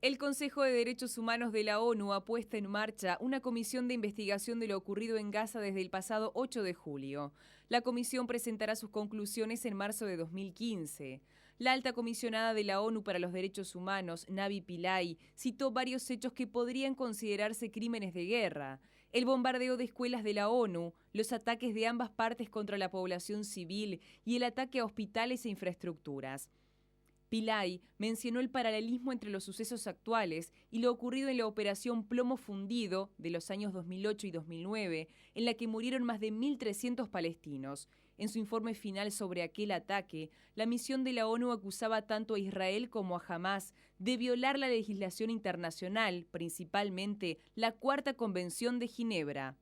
El Consejo de Derechos Humanos de la ONU ha puesto en marcha una comisión de investigación de lo ocurrido en Gaza desde el pasado 8 de julio. La comisión presentará sus conclusiones en marzo de 2015. La alta comisionada de la ONU para los Derechos Humanos, Navi Pillay, citó varios hechos que podrían considerarse crímenes de guerra: el bombardeo de escuelas de la ONU, los ataques de ambas partes contra la población civil y el ataque a hospitales e infraestructuras. Pillay mencionó el paralelismo entre los sucesos actuales y lo ocurrido en la Operación Plomo Fundido de los años 2008 y 2009, en la que murieron más de 1.300 palestinos. En su informe final sobre aquel ataque, la misión de la ONU acusaba tanto a Israel como a Hamás de violar la legislación internacional, principalmente la Cuarta Convención de Ginebra.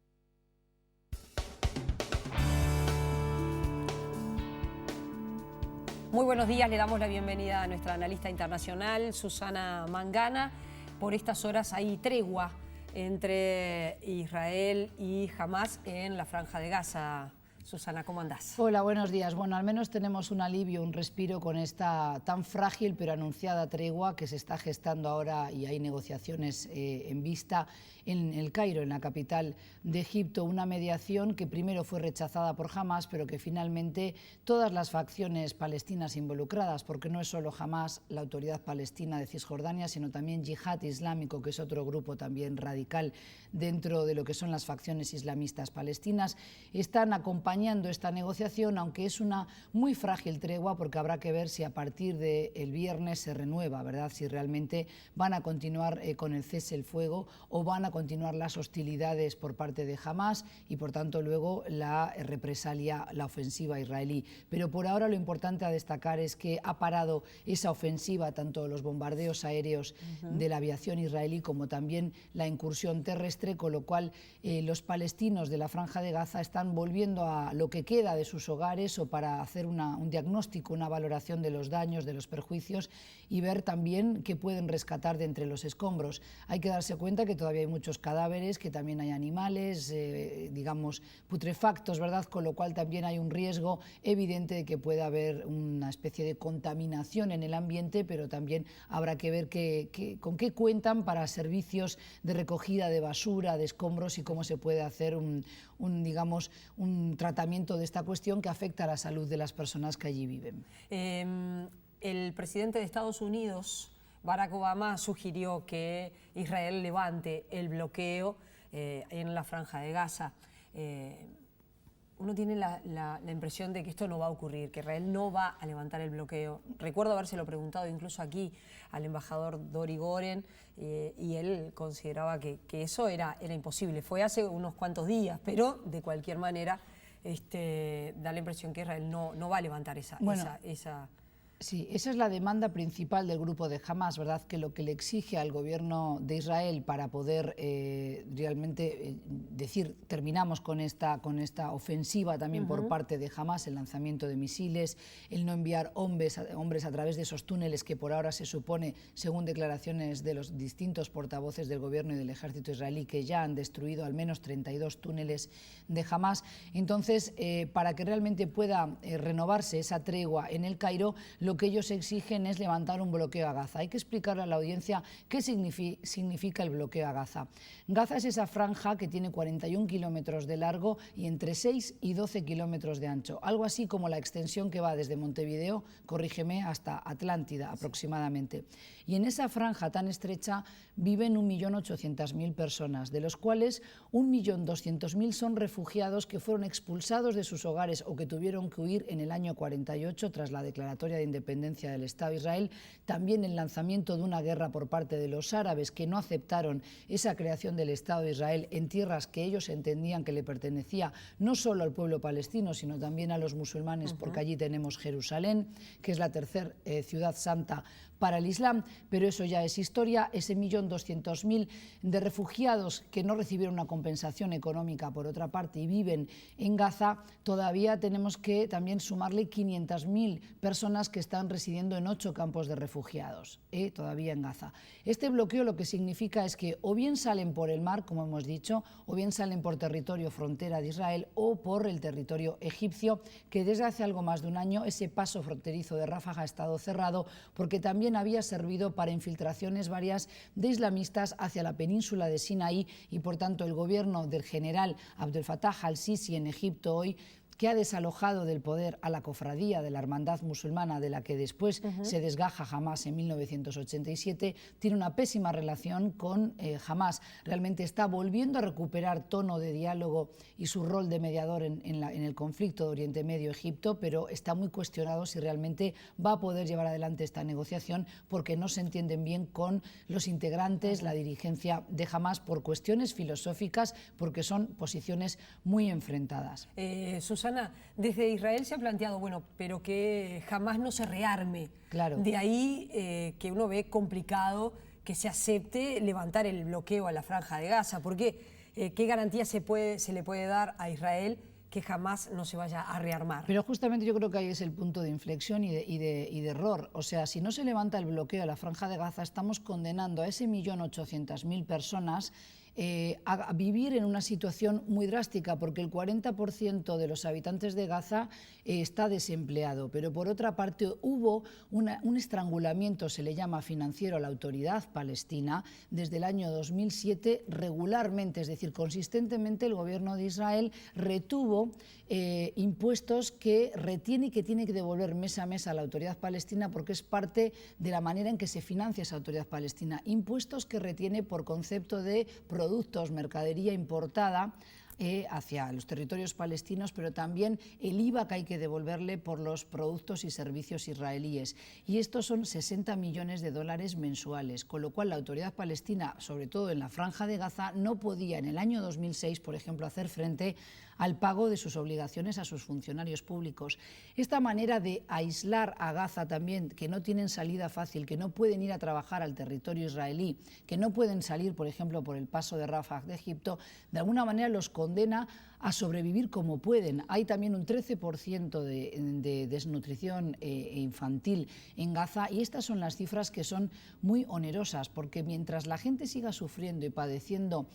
Muy buenos días, le damos la bienvenida a nuestra analista internacional, Susana Mangana. Por estas horas hay tregua entre Israel y Hamás en la Franja de Gaza. Susana, ¿cómo andás? Hola, buenos días. Bueno, al menos tenemos un alivio, un respiro con esta tan frágil pero anunciada tregua que se está gestando ahora, y hay negociaciones en vista en El Cairo, en la capital de Egipto. Una mediación que primero fue rechazada por Hamás, pero que finalmente todas las facciones palestinas involucradas, porque no es solo Hamás, la Autoridad Palestina de Cisjordania, sino también Yihad Islámico, que es otro grupo también radical dentro de lo que son las facciones islamistas palestinas, están acompañando esta negociación, aunque es una muy frágil tregua, porque habrá que ver si a partir del viernes se renueva, ¿verdad? Si realmente van a continuar con el cese el fuego o van a continuar las hostilidades por parte de Hamás y por tanto luego la represalia, la ofensiva israelí. Pero por ahora lo importante a destacar es que ha parado esa ofensiva, tanto los bombardeos aéreos de la aviación israelí como también la incursión terrestre, con lo cual los palestinos de la Franja de Gaza están volviendo a lo que queda de sus hogares, o para hacer un diagnóstico, una valoración de los daños, de los perjuicios, y ver también qué pueden rescatar de entre los escombros. Hay que darse cuenta que todavía hay muchos cadáveres, que también hay animales, digamos, putrefactos, ¿verdad? Con lo cual también hay un riesgo evidente de que pueda haber una especie de contaminación en el ambiente, pero también habrá que ver con qué cuentan para servicios de recogida de basura, de escombros, y cómo se puede hacer digamos, un tratamiento de esta cuestión que afecta a la salud de las personas que allí viven. El presidente de Estados Unidos, Barack Obama, sugirió que Israel levante el bloqueo en la Franja de Gaza. Uno tiene la impresión de que esto no va a ocurrir, que Israel no va a levantar el bloqueo. Recuerdo habérselo preguntado incluso aquí al embajador Dori Goren, y él consideraba que eso era imposible. Fue hace unos cuantos días, pero de cualquier manera da la impresión que Israel no va a levantar esa. Sí, esa es la demanda principal del grupo de Hamás, ¿verdad? Que lo que le exige al gobierno de Israel para poder realmente decir terminamos con esta ofensiva también por parte de Hamás, el lanzamiento de misiles, el no enviar hombres a través de esos túneles que por ahora se supone, según declaraciones de los distintos portavoces del gobierno y del ejército israelí, que ya han destruido al menos 32 túneles de Hamás. Entonces, para que realmente pueda renovarse esa tregua en El Cairo, lo que ellos exigen es levantar un bloqueo a Gaza. Hay que explicarle a la audiencia qué significa el bloqueo a Gaza. Gaza es esa franja que tiene 41 kilómetros de largo y entre 6 y 12 kilómetros de ancho, algo así como la extensión que va desde Montevideo, corrígeme, hasta Atlántida aproximadamente. Y en esa franja tan estrecha viven 1.800.000 personas, de los cuales 1.200.000 son refugiados que fueron expulsados de sus hogares o que tuvieron que huir en el año 48 tras la declaratoria de independencia del Estado de Israel, también el lanzamiento de una guerra por parte de los árabes que no aceptaron esa creación del Estado de Israel en tierras que ellos entendían que le pertenecía no solo al pueblo palestino, sino también a los musulmanes, porque allí tenemos Jerusalén, que es la tercera ciudad santa para el Islam, pero eso ya es historia. Ese 1.200.000 de refugiados que no recibieron una compensación económica por otra parte y viven en Gaza, todavía tenemos que también sumarle 500.000 personas que están residiendo en 8 campos de refugiados, todavía en Gaza. Este bloqueo lo que significa es que o bien salen por el mar, como hemos dicho, o bien salen por territorio frontera de Israel o por el territorio egipcio, que desde hace algo más de un año ese paso fronterizo de Rafah ha estado cerrado porque también también había servido para infiltraciones varias de islamistas hacia la península de Sinaí y, por tanto, el gobierno del general Abdel Fattah al-Sisi en Egipto hoy, que ha desalojado del poder a la cofradía de la hermandad musulmana de la que después se desgaja Hamás en 1987, tiene una pésima relación con Hamás. Realmente está volviendo a recuperar tono de diálogo y su rol de mediador en el conflicto de Oriente Medio-Egipto, pero está muy cuestionado si realmente va a poder llevar adelante esta negociación porque no se entienden bien con los integrantes, la dirigencia de Hamás, por cuestiones filosóficas, porque son posiciones muy enfrentadas. Susana, desde Israel se ha planteado, bueno, pero que jamás no se rearme. Claro. De ahí que uno ve complicado que se acepte levantar el bloqueo a la Franja de Gaza, porque ¿qué garantía se le puede dar a Israel que jamás no se vaya a rearmar? Pero justamente yo creo que ahí es el punto de inflexión y de error. O sea, si no se levanta el bloqueo a la Franja de Gaza, estamos condenando a ese 1.800.000 personas a vivir en una situación muy drástica, porque el 40% de los habitantes de Gaza está desempleado, pero por otra parte hubo un estrangulamiento, se le llama financiero, a la autoridad palestina desde el año 2007 regularmente, es decir, consistentemente el gobierno de Israel retuvo impuestos que retiene y que tiene que devolver mes a mes a la autoridad palestina porque es parte de la manera en que se financia esa autoridad palestina. Impuestos que retiene por concepto de productos, mercadería importada hacia los territorios palestinos, pero también el IVA que hay que devolverle por los productos y servicios israelíes. Y estos son 60 millones de dólares mensuales, con lo cual la autoridad palestina, sobre todo en la Franja de Gaza, no podía en el año 2006, por ejemplo, hacer frente al pago de sus obligaciones a sus funcionarios públicos. Esta manera de aislar a Gaza también, que no tienen salida fácil, que no pueden ir a trabajar al territorio israelí, que no pueden salir, por ejemplo, por el paso de Rafah de Egipto, de alguna manera los condena a sobrevivir como pueden. Hay también un 13% de desnutrición infantil en Gaza y estas son las cifras que son muy onerosas, porque mientras la gente siga sufriendo y padeciendo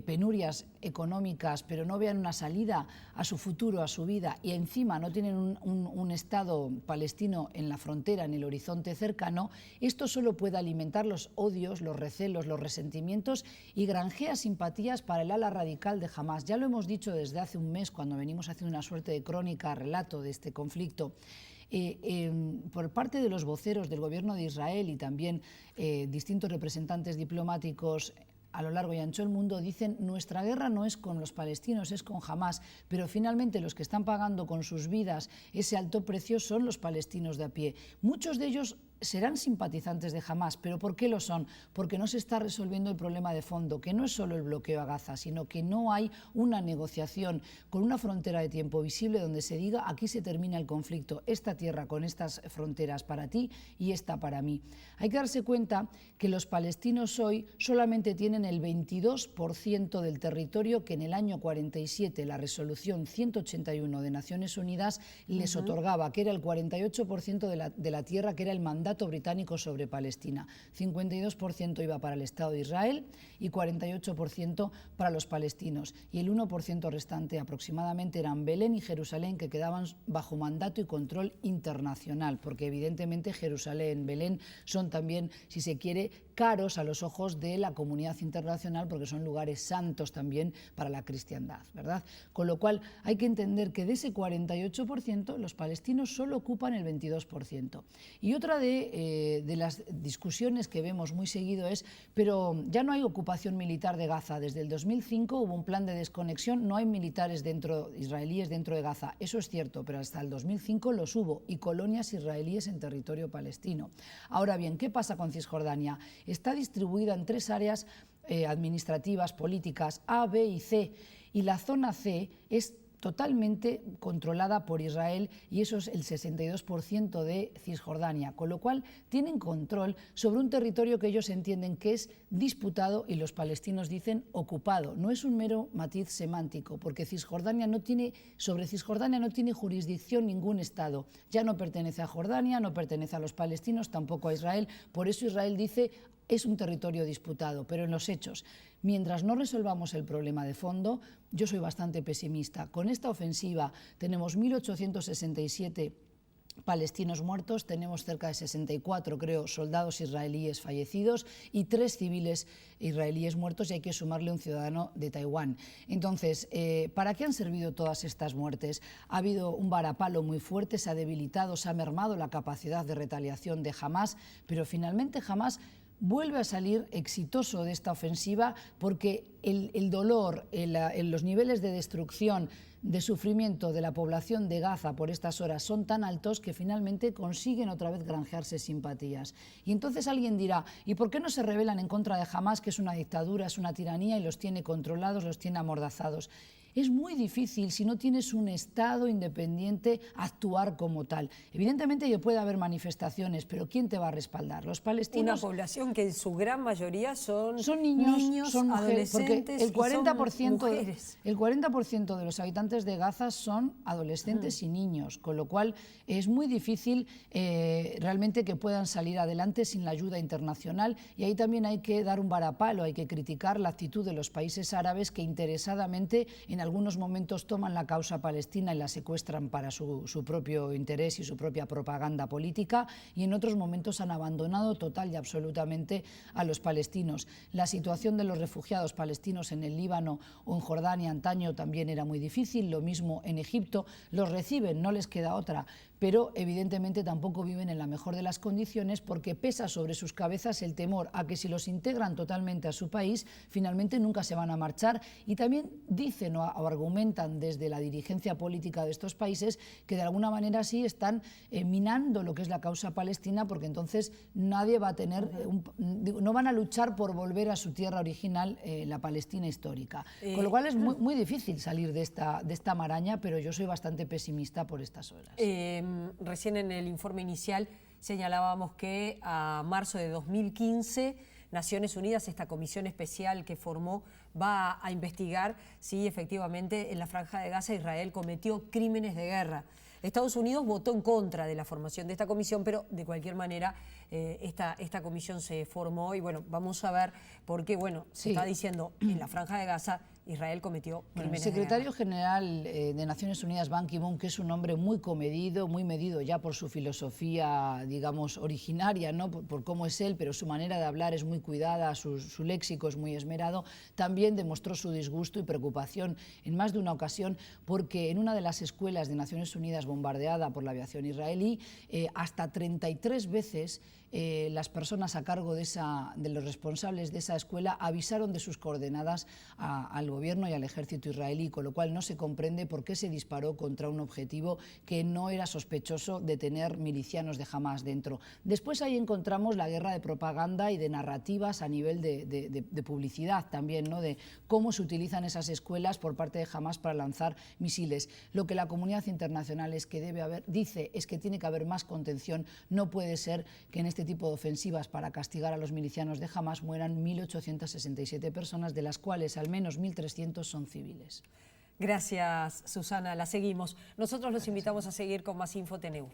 penurias económicas, pero no vean una salida a su futuro, a su vida, y encima no tienen un Estado palestino en la frontera, en el horizonte cercano, esto solo puede alimentar los odios, los recelos, los resentimientos y granjea simpatías para el ala radical de Hamás. Ya lo hemos dicho desde hace un mes, cuando venimos haciendo una suerte de crónica, relato de este conflicto. Por parte de los voceros del gobierno de Israel y también distintos representantes diplomáticos a lo largo y ancho del mundo dicen: nuestra guerra no es con los palestinos, es con Hamás, pero finalmente los que están pagando con sus vidas ese alto precio son los palestinos de a pie. Muchos de ellos serán simpatizantes de Hamás, pero ¿por qué lo son? Porque no se está resolviendo el problema de fondo, que no es solo el bloqueo a Gaza, sino que no hay una negociación con una frontera de tiempo visible donde se diga: aquí se termina el conflicto, esta tierra con estas fronteras para ti y esta para mí. Hay que darse cuenta que los palestinos hoy solamente tienen el 22% del territorio que en el año 47 la resolución 181 de Naciones Unidas les otorgaba, que era el 48% de la tierra que era el mandato británico sobre Palestina. 52% iba para el Estado de Israel y 48% para los palestinos. Y el 1% restante aproximadamente eran Belén y Jerusalén, que quedaban bajo mandato y control internacional, porque evidentemente Jerusalén, Belén son también, si se quiere, caros a los ojos de la comunidad internacional, porque son lugares santos también para la cristiandad, ¿verdad? Con lo cual hay que entender que de ese 48% los palestinos solo ocupan el 22%. Y otra de las discusiones que vemos muy seguido es: pero ya no hay ocupación militar de Gaza. Desde el 2005 hubo un plan de desconexión, no hay militares israelíes dentro de Gaza. Eso es cierto, pero hasta el 2005 los hubo, y colonias israelíes en territorio palestino. Ahora bien, ¿qué pasa con Cisjordania? Está distribuida en 3 áreas administrativas, políticas, A, B y C, y la zona C es totalmente controlada por Israel, y eso es el 62% de Cisjordania, con lo cual tienen control sobre un territorio que ellos entienden que es disputado y los palestinos dicen ocupado. No es un mero matiz semántico, porque sobre Cisjordania no tiene jurisdicción ningún Estado. Ya no pertenece a Jordania, no pertenece a los palestinos, tampoco a Israel. Por eso Israel dice: es un territorio disputado. Pero en los hechos, mientras no resolvamos el problema de fondo, yo soy bastante pesimista. Con esta ofensiva tenemos 1.867 palestinos muertos, tenemos cerca de 64, creo, soldados israelíes fallecidos y 3 civiles israelíes muertos, y hay que sumarle un ciudadano de Taiwán. Entonces, ¿para qué han servido todas estas muertes? Ha habido un varapalo muy fuerte, se ha debilitado, se ha mermado la capacidad de retaliación de Hamás, pero finalmente Hamás vuelve a salir exitoso de esta ofensiva porque el dolor, los niveles de destrucción, de sufrimiento de la población de Gaza por estas horas son tan altos que finalmente consiguen otra vez granjearse simpatías. Y entonces alguien dirá, ¿y por qué no se rebelan en contra de Hamás, que es una dictadura, es una tiranía y los tiene controlados, los tiene amordazados? Es muy difícil, si no tienes un Estado independiente, actuar como tal. Evidentemente puede haber manifestaciones, pero ¿quién te va a respaldar? Los palestinos... Una población que en su gran mayoría son niños, son mujeres, adolescentes, porque el 40%, son mujeres. El 40% de los habitantes de Gaza son adolescentes y niños, con lo cual es muy difícil realmente que puedan salir adelante sin la ayuda internacional, y ahí también hay que dar un varapalo, hay que criticar la actitud de los países árabes que interesadamente en algunos momentos toman la causa palestina y la secuestran para su propio interés y su propia propaganda política, y en otros momentos han abandonado total y absolutamente a los palestinos. La situación de los refugiados palestinos en el Líbano o en Jordania antaño también era muy difícil, lo mismo en Egipto. Los reciben, no les queda otra, pero evidentemente tampoco viven en la mejor de las condiciones porque pesa sobre sus cabezas el temor a que si los integran totalmente a su país, finalmente nunca se van a marchar. Y también dicen o argumentan desde la dirigencia política de estos países que de alguna manera sí están minando lo que es la causa palestina, porque entonces nadie va a tener, no van a luchar por volver a su tierra original, la Palestina histórica. Con lo cual es muy difícil salir de esta maraña, pero yo soy bastante pesimista por estas horas. Recién en el informe inicial señalábamos que a marzo de 2015 Naciones Unidas, esta comisión especial que formó, va a investigar si efectivamente en la Franja de Gaza Israel cometió crímenes de guerra. Estados Unidos votó en contra de la formación de esta comisión, pero de cualquier manera esta comisión se formó y bueno, vamos a ver por qué, bueno, se está diciendo en la Franja de Gaza Israel cometió crímenes de guerra. El secretario general de Naciones Unidas, Ban Ki-moon, que es un hombre muy comedido, muy medido ya por su filosofía, digamos, originaria, ¿no? por cómo es él, pero su manera de hablar es muy cuidada, su léxico es muy esmerado, también demostró su disgusto y preocupación en más de una ocasión porque en una de las escuelas de Naciones Unidas bombardeada por la aviación israelí, hasta 33 veces las personas a cargo de los responsables de esa escuela avisaron de sus coordenadas al gobierno y al ejército israelí, con lo cual no se comprende por qué se disparó contra un objetivo que no era sospechoso de tener milicianos de Hamás dentro. Después ahí encontramos la guerra de propaganda y de narrativas a nivel de publicidad también, ¿no? De cómo se utilizan esas escuelas por parte de Hamás para lanzar misiles. Lo que la comunidad internacional dice es que tiene que haber más contención. No puede ser que en este tipo de ofensivas para castigar a los milicianos de Hamás mueran 1.867 personas, de las cuales al menos 1.300 son civiles. Gracias, Susana. La seguimos. Nosotros los invitamos a seguir con más InfoTNU.